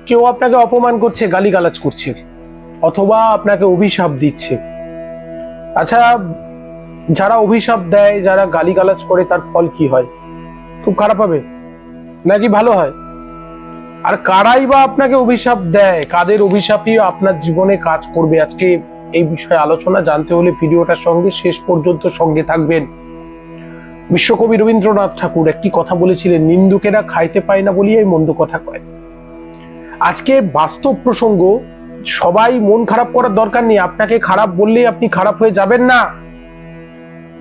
কেউ আপনাকে অপমান করছে, গালিগালাজ করছে, অথবা আপনাকে অভিশাপ দিচ্ছে। আচ্ছা, যারা অভিশাপ দেয়, যারা গালিগালাজ করে, তার ফল কি হয়? খুব খারাপ হবে নাকি ভালো হয়? আর কারাই বা আপনাকে অভিশাপ দেয়, কাদের অভিশাপই আপনার জীবনে কাজ করবে? আজকে এই বিষয়ে আলোচনা জানতে হলে ভিডিওটার সঙ্গে শেষ পর্যন্ত সঙ্গে থাকবেন। বিশ্বকবি রবীন্দ্রনাথ ঠাকুর একটি কথা বলেছিলেন, নিন্দুকেরা খাইতে পায় না বলিয়াই মন্দ কথা কয়। আজকে বাস্তব প্রসঙ্গ, সবাই মন খারাপ করার দরকার নেই। আপনাকে খারাপ বললেই আপনি খারাপ হয়ে যাবেন না।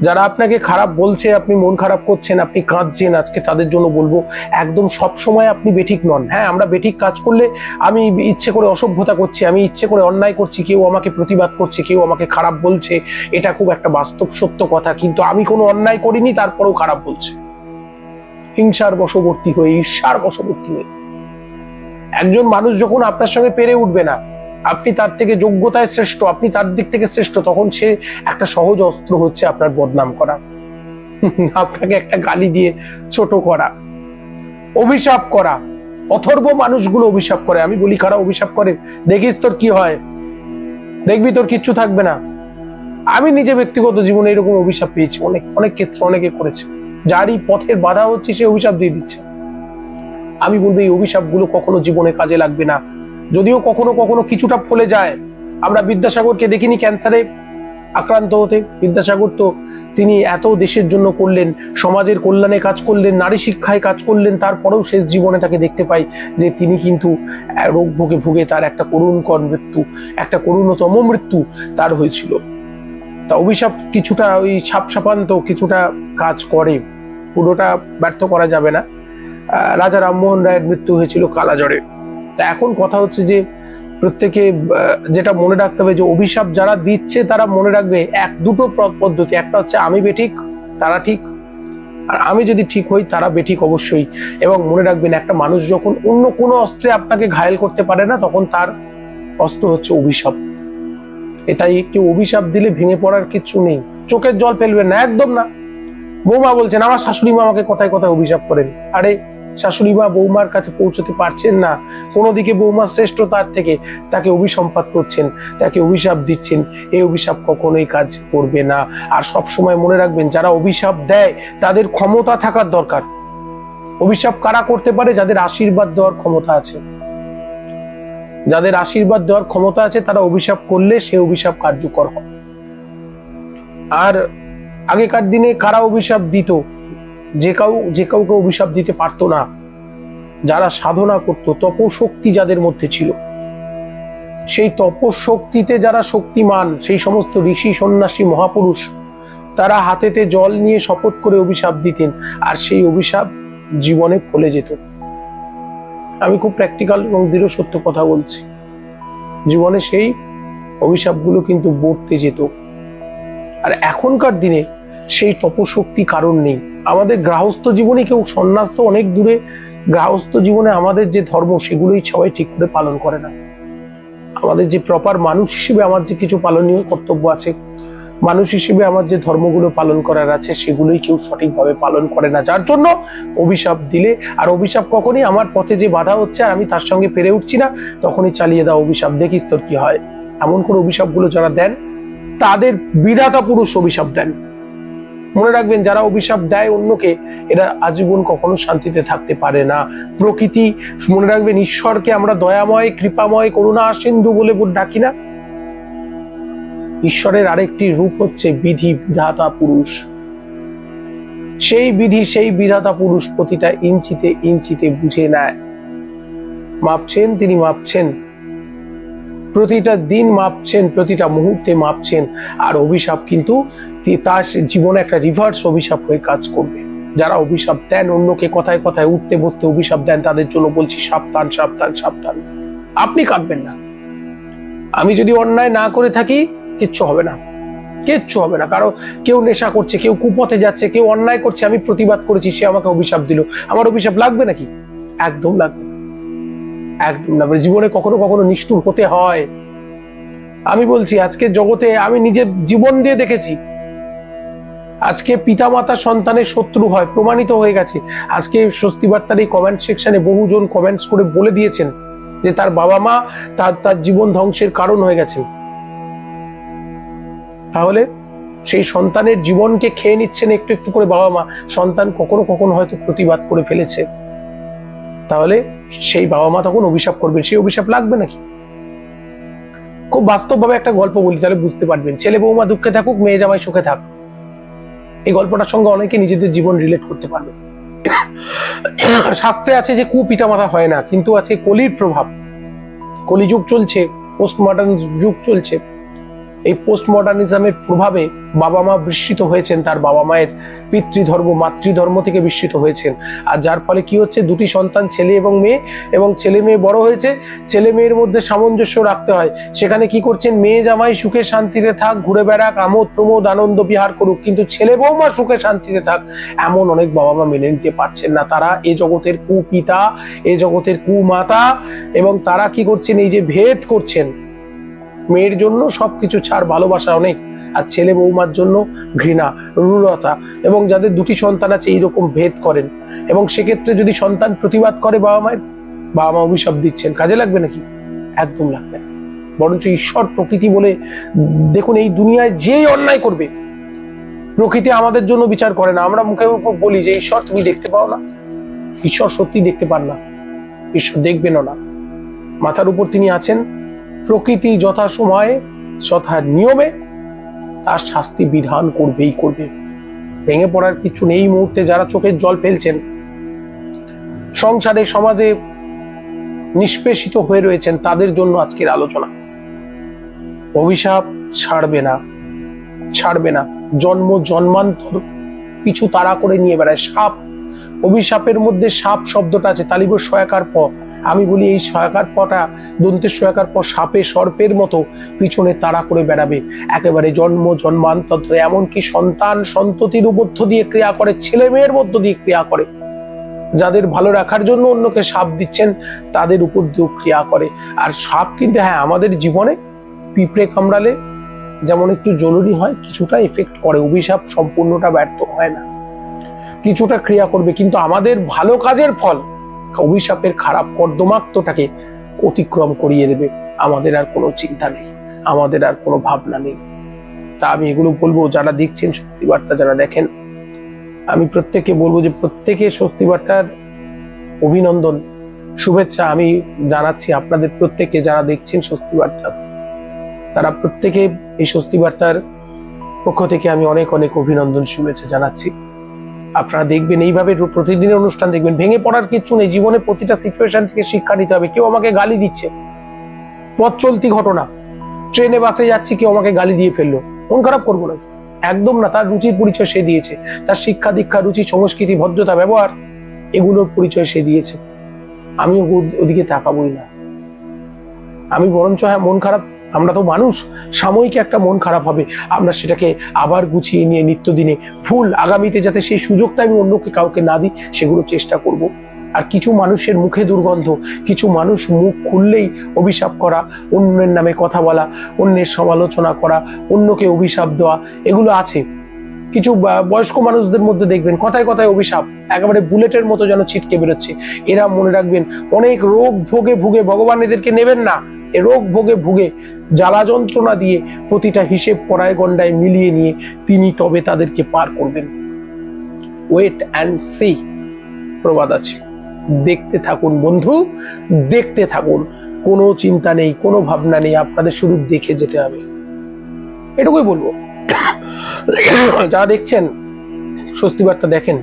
যারা আপনাকে খারাপ বলছে, আপনি মন খারাপ করছেন, আপনি কাঁদছেন, আজকে তাদের জন্য বলবো, একদম সব সময় আপনি বেঠিক নন। হ্যাঁ, আমরা বেঠিক কাজ করলে, আমি ইচ্ছে করে অসভ্যতা করছি, আমি ইচ্ছে করে অন্যায় করছি, কেউ আমাকে প্রতিবাদ করছে, কেউ আমাকে খারাপ বলছে, এটা খুব একটা বাস্তব সত্য কথা। কিন্তু আমি কোনো অন্যায় করিনি, তারপরেও খারাপ বলছে। হিংসার বশবর্তী হয়ে, ঈর্ষার বশবর্তী হয়ে একজন মানুষ যখন আপনার সঙ্গে পেরে উঠবে না, আপনি তার থেকে যোগ্যতায় শ্রেষ্ঠ, আপনি তার দিক থেকে শ্রেষ্ঠ, তখন সে একটা সহজ অস্ত্র হচ্ছে আপনার বদনাম করা, আপনাকে একটা গালি দিয়ে ছোট করা, অভিশাপ করা। অথর্ব মানুষগুলো অভিশাপ করে। আমি বলি, কারা অভিশাপ করে? দেখিস তোর কি হয়, দেখবি তোর কিচ্ছু থাকবে না। আমি নিজে ব্যক্তিগত জীবনে এরকম অভিশাপ পেয়েছি, অনেক অনেক ক্ষেত্রে অনেকে করেছে। যারই পথের বাধা হচ্ছে সে অভিশাপ দিয়ে দিচ্ছে। আমি বলবো, এই অভিশাপগুলো কখনো জীবনে কাজে লাগবে না। যদিও কখনো কখনো কিছুটা ফলে যায়। আমরা বিদ্যাসাগরকে দেখিনি ক্যান্সারে আক্রান্ত হতে। বিদ্যাসাগর তো তিনি এত দেশের জন্য করলেন, সমাজের কল্যাণে কাজ করলেন, নারী শিক্ষায় কাজ করলেন, তারপরেও শেষ জীবনে তাকে দেখতে পাই যে তিনি কিন্তু রোগ ভোগে ভুগে তার একটা করুণকর মৃত্যু, একটা করুণতম মৃত্যু তার হয়েছিল। তা অভিশাপ কিছুটা ওই ছাপসাপান্ত কিছুটা কাজ করে, পুরোটা ব্যর্থ করা যাবে না। রাজা রামমোহন রায়ের মৃত্যু হয়েছিল কালাজ্বরে। তা এখন কথা হচ্ছে যে প্রত্যেকে যেটা মনে রাখতে হবে, যে অভিশাপ যারা দিচ্ছে তারা মনে রাখবে দুটো পদ্ধতি। একটা হচ্ছে আমি বেঠিক, তারা ঠিক, আর আমি যদি ঠিক হই তারা বেঠিক অবশ্যই। এবং মনে রাখবেন, একটা মানুষ যখন অন্য কোনো অস্ত্রে আপনাকে ঘায়েল করতে পারে না, তখন তার অস্ত্র হচ্ছে অভিশাপ। এটাই, কেউ অভিশাপ দিলে ভেঙে পড়ার কিচ্ছু নেই, চোখের জল ফেলবেন না, একদম না। বৌমা বলছেন, আমার শাশুড়ি মা আমাকে কথায় কথায় অভিশাপ করেন। আরে, শাশুড়ি মা বৌমার কাছে পৌঁছতে পারছেন না, কোনো দিকে বৌমা শ্রেষ্ঠ তার থেকে, তাকে অভিসম্পাত করছেন, তাকে অভিশাপ দিচ্ছেন। এই অভিশাপ কখনোই কাজ করবে না। আর সব সময় মনে রাখবেন, যারা অভিশাপ দেয় তাদের ক্ষমতা থাকার দরকার। অভিশাপ কারা করতে পারে? যাদের আশীর্বাদ দেওয়ার ক্ষমতা আছে। যাদের আশীর্বাদ দেওয়ার ক্ষমতা আছে তারা অভিশাপ করলে সে অভিশাপ কার্যকর হয়। আর আগেকার দিনে কারা অভিশাপ দিত? যে কাউকে অভিশাপ দিতে পারতো না। যারা সাধনা করত, তপশক্তি যাদের মধ্যে ছিল, সেই তপশক্তিতে যারা শক্তিমান, সেই সমস্ত ঋষি সন্ন্যাসী মহাপুরুষ, তারা হাতেতে জল নিয়ে শপথ করে অভিশাপ দিতেন, আর সেই অভিশাপ জীবনে ফলে যেত। আমি খুব প্র্যাকটিক্যাল এবং দৃঢ় সত্য কথা বলছি, জীবনে সেই অভিশাপগুলো কিন্তু বর্তে যেত। আর এখনকার দিনে সেই তপশক্তি কারণ নেই। আমাদের গৃহস্থ জীবনে, কেউ সন্ন্যাস তো অনেক দূরে, গৃহস্থ জীবনে আমাদের যে ধর্ম সেগুলোই সবাই ঠিক করে পালন করে না। আমাদের যে প্রপার মানুষ হিসেবে আমার যে কিছু পালনীয় কর্তব্য আছে, মানুষ হিসেবে আমার যে ধর্মগুলো পালন করার আছে, সেগুলোই কেউ সঠিকভাবে পালন করে না। যার জন্য অভিশাপ দিলে, আর অভিশাপ কখনই আমার পথে যে বাধা হচ্ছে আর আমি তার সঙ্গে পেরে উঠছি না, তখনই চালিয়ে দাও অভিশাপ, দেখিস তোর কি হয়। এমন করে অভিশাপগুলো যারা দেন, তাদের বিধাতা পুরুষ অভিশাপ দেন। মনে রাখবেন, যারা অভিশাপ দেয় অন্যকে, এরা আজীবন কখনো শান্তিতে থাকতে পারে না। প্রকৃতি, মনে রাখবেন, ঈশ্বরকে আমরা দয়াময়, কৃপাময়, করুণা সিন্ধু বলে ডাকি না? ঈশ্বরের আরেকটি রূপ হচ্ছে বিধি, বিধাতা পুরুষ। সেই বিধি, সেই বিধাতা পুরুষ প্রতিটা ইঞ্চিতে ইঞ্চিতে বুঝে নেয়। মাপছেন, তিনি মাপছেন, প্রতিটা দিন মাপছেন, প্রতিটা মুহূর্তে মাপছেন। আর অভিশাপ কিন্তু তার জীবনে একটা রিভার্স অভিশাপ হয়ে কাজ করবে। যারা অভিশাপ দেন অন্যকে, কথায় কথায় উঠতে বসতে অভিশাপ দেন, তাদের জন্য বলছি, সাবধান সাবধান সাবধান। আপনি কাঁদবেন না। আমি যদি অন্যায় না করে থাকি, কিচ্ছু হবে না, কিচ্ছু হবে না। কারণ কেউ নেশা করছে, কেউ কুপথে যাচ্ছে, কেউ অন্যায় করছে, আমি প্রতিবাদ করেছি, সে আমাকে অভিশাপ দিল, আমার অভিশাপ লাগবে নাকি? একদম লাগবে না, একদম লাগবে। জীবনে কখনো কখনো নিষ্ঠুর হতে হয়। আমি বলছি, আজকে জগতে আমি নিজে জীবন দিয়ে দেখেছি, আজকে পিতামাতা সন্তানের শত্রু হয়, প্রমাণিত হয়ে গেছে। আজকে স্বস্তি বার্তার এই কমেন্ট সেকশনে বহুজন কমেন্টস করে বলে দিয়েছেন যে তার বাবা মা তার জীবন ধ্বংসের কারণ হয়ে গেছে, তাহলে সেই সন্তানের জীবনকে খেয়ে নিচ্ছেন একটু একটু করে বাবা মা। সন্তান কখনো কখনো হয়তো প্রতিবাদ করে ফেলেছে, তাহলে সেই বাবা মা তখন অভিশাপ করবেন। সেই অভিশাপ লাগবে নাকি? খুব বাস্তবভাবে একটা গল্প বলি, তাহলে বুঝতে পারবেন। ছেলে বৌমা দুঃখে থাকুক, মেয়ে জামাই সুখে থাক, এই গল্পটার সঙ্গে অনেকে নিজেদের জীবন রিলেট করতে পারবে। শাস্ত্রে আছে যে কুপিতা মাতা হয় না, কিন্তু আছে কলির প্রভাব। কলিযুগ চলছে, পোস্ট মডার্ন যুগ চলছে। এই পোস্ট মডার্নিজমের প্রভাবে বাবা মা বিস্মিত হয়েছেন, তার বাবা মায়ের পিতৃধর্ম মাতৃধর্ম থেকে বিস্মিত হয়েছেন। আর যার ফলে কি হচ্ছে, দুটি সন্তান ছেলে এবং মেয়ে, এবং ছেলে মেয়ে বড় হয়েছে, ছেলে মেয়ের মধ্যে সামঞ্জস্য রাখতে হয়। সেখানে কি করছেন, মেয়ে জামাই সুখে শান্তিতে থাক, ঘুরে বেড়াক, আমোদ প্রমোদ আনন্দ বিহার করুক, কিন্তু ছেলে বৌমা সুখে শান্তিতে থাক, এমন অনেক বাবা মা মেনে নিতে পারছেন না। তারা এ জগতের কুপিতা, এ জগতের কুমাতা, এবং তারা কি করছেন, এই যে ভেদ করছেন, মেয়ের জন্য সবকিছু ছাড়, ভালোবাসা অনেক, আর ছেলে বৌমার জন্য ঘৃণা, রূঢ়তা, এবং যাদের দুটি সন্তান আছে এইরকম ভেদ করেন। এবং সেক্ষেত্রে যদি সন্তান প্রতিবাদ করে বাবা মা অভিশাপ দিচ্ছেন। কাজে লাগবে নাকি? একদম লাগবে না। বরঞ্চ ঈশ্বর প্রকৃতি বলে, দেখুন এই দুনিয়ায় যেই অন্যায় করবে, প্রকৃতি আমাদের জন্য বিচার করে না। আমরা মুখে মুখে বলি যে ঈশ্বর তুমি দেখতে পাও না, ঈশ্বর সত্যি দেখতে পান না, ঈশ্বর দেখবেনও না। মাথার উপর তিনি আছেন, প্রকৃতি যথা সময়ে যথা নিয়মে তার শাস্তি বিধান করবেই করবে। ভেঙে পড়ার কিছু নেই। এই মুহূর্তে যারা চোখের জল ফেলছেন, সংসারে সমাজে নিষ্পেষিত হয়ে রয়েছেন, তাদের জন্য আজকের আলোচনা। অভিশাপ ছাড়বে না, ছাড়বে না। জন্ম জন্মান্তর পিছু তাড়া করে নিয়ে বেড়ায় সাপ। অভিশাপের মধ্যে সাপ শব্দটা আছে, তালিবর সয়াকার প। আমি বলি এই সয়াকার পটা, দন্তের সয়াকার প, সাপে সর্পের মতো পিছনে তাড়া করে বেড়াবে একেবারে জন্ম জন্মান্তর। এমনকি সন্তান সন্ততির মধ্য দিয়ে ক্রিয়া করে, ছেলে মেয়ের মধ্য দিয়ে ক্রিয়া করে। যাদের ভালো রাখার জন্য অন্যকে সাপ দিচ্ছেন, তাদের উপর দিয়েও ক্রিয়া করে। আর সাপ কিন্তু হ্যাঁ, আমাদের জীবনে পিঁপড়ে কামড়ালে যেমন একটু জরুরি হয়, কিছুটা এফেক্ট করে। অভিশাপ সম্পূর্ণটা ব্যর্থ হয় না, কিছুটা ক্রিয়া করবে, কিন্তু আমাদের ভালো কাজের ফল অভিশাপের খারাপ কর্দমাক্তটাকে অতিক্রম করিয়ে দেবে। আমাদের আর কোনো চিন্তা নেই, আমাদের আর কোনো ভাবনা নেই। তা আমি এগুলো বলবো, যারা দেখছেন স্বস্তি বার্তা, যারা দেখেন, আমি প্রত্যেককে বলবো যে প্রত্যেকে স্বস্তি বার্তার অভিনন্দন, শুভেচ্ছা আমি জানাচ্ছি আপনাদের প্রত্যেককে। যারা দেখছেন স্বস্তি বার্তা, তারা প্রত্যেকে এই স্বস্তি বার্তার পক্ষ থেকে আমি অনেক অনেক অভিনন্দন, শুভেচ্ছা জানাচ্ছি। আপনারা দেখবেন, এইভাবে প্রতিদিনের অনুষ্ঠান দেখবেন। ভেঙে পড়ার কিছু নেই। জীবনে প্রতিটা সিচুয়েশন থেকে শিক্ষা নিতে হবে। কেউ আমাকে গালি দিচ্ছে, পথ চলতি ঘটনা, ট্রেনে বাসে যাচ্ছি, কেউ আমাকে গালি দিয়ে ফেললো, মন খারাপ করবো না? একদম না। তার রুচির পরিচয় সে দিয়েছে, তার শিক্ষা দীক্ষা, রুচি, সংস্কৃতি, ভদ্রতা, ব্যবহার, এগুলোর পরিচয় সে দিয়েছে। আমি ওদিকে তাকাবই না। আমি বরঞ্চ হ্যাঁ, মন খারাপ, আমরা তো মানুষ, সাময়িক একটা মন খারাপ হবে, আমরা সেটাকে আবার গুছিয়ে নিয়ে নিত্যদিনে ভুল আগামীতে যাতে সেই সুযোগটা আমি অন্যকে কাউকে না দিই, সেগুলো চেষ্টা করব। আর কিছু মানুষের মুখে দুর্গন্ধ, কিছু মানুষ মুখ খুললেই অভিশাপ করা, অন্যের নামে কথা বলা, অন্যের সমালোচনা করা, অন্যকে অভিশাপ দেওয়া, এগুলো আছে। কিছু বয়স্ক মানুষদের মধ্যে দেখবেন কথায় কথায় অভিশাপ, একেবারে বুলেটের মতো যেন ছিটকে বেরোচ্ছে। এরা মনে রাখবেন, অনেক রোগ ভোগে ভুগে, ভগবান এদেরকে নেবেন না, এ রোগ ভোগে ভুগে জ্বালা যন্ত্রণা দিয়ে প্রতিটা হিসেব পড়ায় গন্ডায় মিলিয়ে নিয়ে তিনি তবে তাদেরকে পার করবেন। ওয়েট অ্যান্ড সি প্রবাদ আছে। দেখতে থাকুন বন্ধু, দেখতে থাকুন। কোনো চিন্তা নেই, কোনো ভাবনা নেই, আপনাদের শুধু দেখে যেতে হবে, এটুকুই বলবো। যারা দেখছেন স্বস্তি বার্তা, দেখেন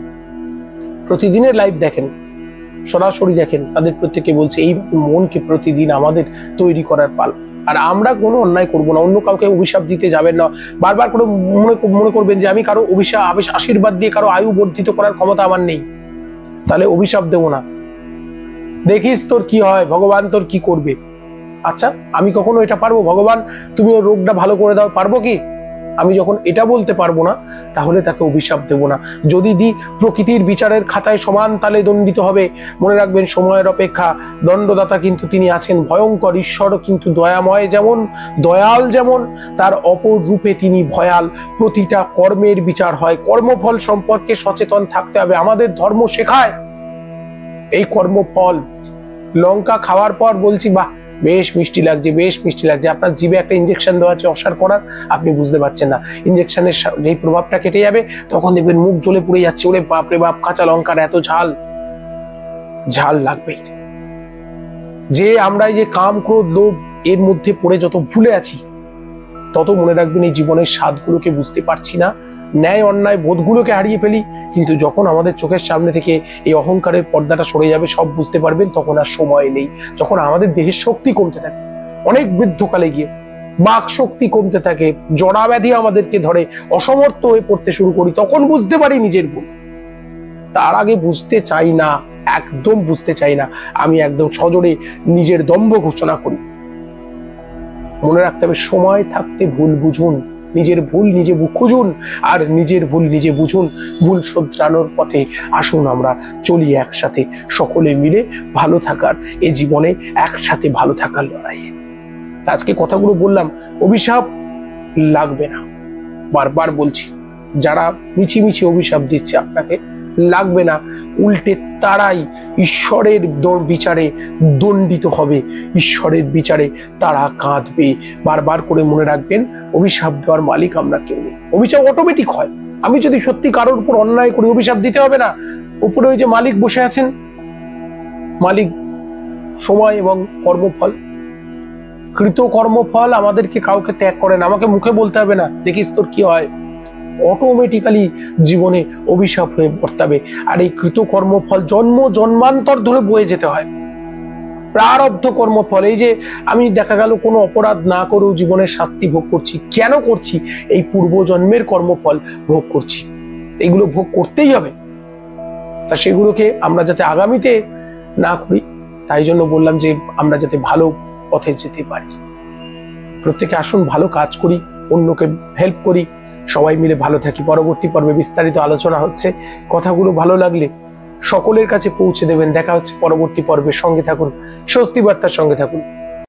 প্রতিদিনের লাইভ, দেখেন সরাসরি দেখেন, তাদের প্রত্যেকে বলছে এই মনকে প্রতিদিন আমাদের তৈরি করার পাল। আর আমরা কোনো অন্যায় করব না, অন্য কাউকে অভিশাপ দিতে যাবেন না। বারবার করে মনে করবেন যে আমি কারো অভিশাপ আশীর্বাদ দিয়ে কারো আয়ু বর্ধিত করার ক্ষমতা আমার নেই, তাহলে অভিশাপ দেব না। দেখিস তোর কি হয়, ভগবান তোর কি করবে। আচ্ছা, আমি কখনো এটা পারবো, ভগবান তুমি ওর রোগটা ভালো করে দাও, পারবো কি? আমি যখন এটা বলতে পারবো না, তাহলে তাকে অভিশাপ দেব না। যদি দি, প্রকৃতির বিচারের খাতায় সমান তালে দণ্ডিত হবে। মনে রাখবেন, সময়ের অপেক্ষা দণ্ডদাতা কিন্তু তিনি আছেন ভয়ঙ্কর। ঈশ্বরও কিন্তু দয়াময়, যেমন দয়াল, যেমন তার অপর রূপে তিনি ভয়াল। প্রতিটা কর্মের বিচার হয়, কর্মফল সম্পর্কে সচেতন থাকতে হবে। আমাদের ধর্ম শেখায় এই কর্মফল লঙ্কা খাওয়ার পর বলছি বাহ বেশ মিষ্টি লাগছে, বেশ মিষ্টি লাগছে, আপনার জিভে একটা ইঞ্জেকশন দেওয়া আছে অসার করার, আপনি বুঝতে পারছেন না। ইঞ্জেকশনের যেই প্রভাবটা কেটে যাবে তখন দেখবেন মুখ জ্বলে পুড়ে যাচ্ছে, ওরে বাপ রে বাপ, কাঁচা লঙ্কার এত ঝাল, ঝাল লাগবে। যে আমরা এই যে কাম ক্রোধ লোভ এর মধ্যে পড়ে যত ভুলে আছি, তত মনে রাখবেন এই জীবনের স্বাদগুলোকে বুঝতে পারছি না, ন্যায় অন্যায় বোধগুলোকে হারিয়ে ফেলি। কিন্তু যখন আমাদের চোখের সামনে থেকে এই অহংকারের পর্দাটা সরে যাবে, সব বুঝতে পারবেন, তখন আর সময় নেই। যখন আমাদের দেহের শক্তি কমতে থাকে, অনেক বৃদ্ধকালে গিয়ে বাক শক্তি কমতে থাকে, জড়া ব্যাধি আমাদেরকে ধরে, অসমর্থ হয়ে পড়তে শুরু করি, তখন বুঝতে পারি নিজের ভুল। তার আগে বুঝতে চাই না, একদম বুঝতে চাই না। আমি একদম সজোরে নিজের দম্ভ ঘোষণা করি। মনে রাখতে হবে, সময় থাকতে ভুল বুঝুন, নিজের ভুল নিজে খুঁজুন, আর নিজের ভুল নিজে বুঝুন। ভুল শোধরানোর পথে আসুন আমরা চলি একসাথে, সকলে মিলে ভালো থাকার এই জীবনে একসাথে ভালো থাকার লড়াইয়ে। আজকে কথাগুলো বললাম, অভিশাপ লাগবে না, বারবার বলছি। যারা মিছিমিছি অভিশাপ দিচ্ছে আপনাকে, লাগবে না। উল্টে তারাই ঈশ্বরের বিচারে দণ্ডিত হবে, ঈশ্বরের বিচারে তারা কাঁদবে। বারবার করে মনে রাখবেন, অভিশাপ দেওয়ার মালিক আমরা কেউ নেই। অভিশাপ অটোমেটিক হয়। আমি যদি সত্যি কারোর উপর অন্যায় করি, অভিশাপ দিতে হবে না। উপরে ওই যে মালিক বসে আছেন, মালিক সময় এবং কর্মফল, কৃত কর্মফল আমাদেরকে কাউকে ত্যাগ করেন। আমাকে মুখে বলতে হবে না, দেখিস তোর কি হয়, অটোমেটিক্যালি জীবনে অভিশাপ হয়ে বর্তাবে। আর এই কৃত কর্মফল জন্ম জন্মান্তর ধরে বয়ে যেতে হয়। প্রারব্ধ কর্মফল, এই যে আমি দেখা গেল কোনো অপরাধ না করেও জীবনের শাস্তি ভোগ করছি, কেন করছি? এই পূর্বজন্মের কর্মফল ভোগ করছি, এগুলো ভোগ করতেই হবে। তা সেগুলোকে আমরা যাতে আগামীতে না করি, তাই জন্য বললাম যে আমরা যাতে ভালো পথে যেতে পারি। প্রত্যেকে আসুন ভালো কাজ করি, অন্যকে হেল্প করি, সবাই মিলে ভালো থাকি। পরবর্তী পর্বে বিস্তারিত আলোচনা হচ্ছে। কথাগুলো ভালো লাগলে সকলের কাছে পৌঁছে দেবেন। দেখা হচ্ছে পরবর্তী পর্বে। সঙ্গে থাকুন, স্বস্তি বার্তার সঙ্গে থাকুন।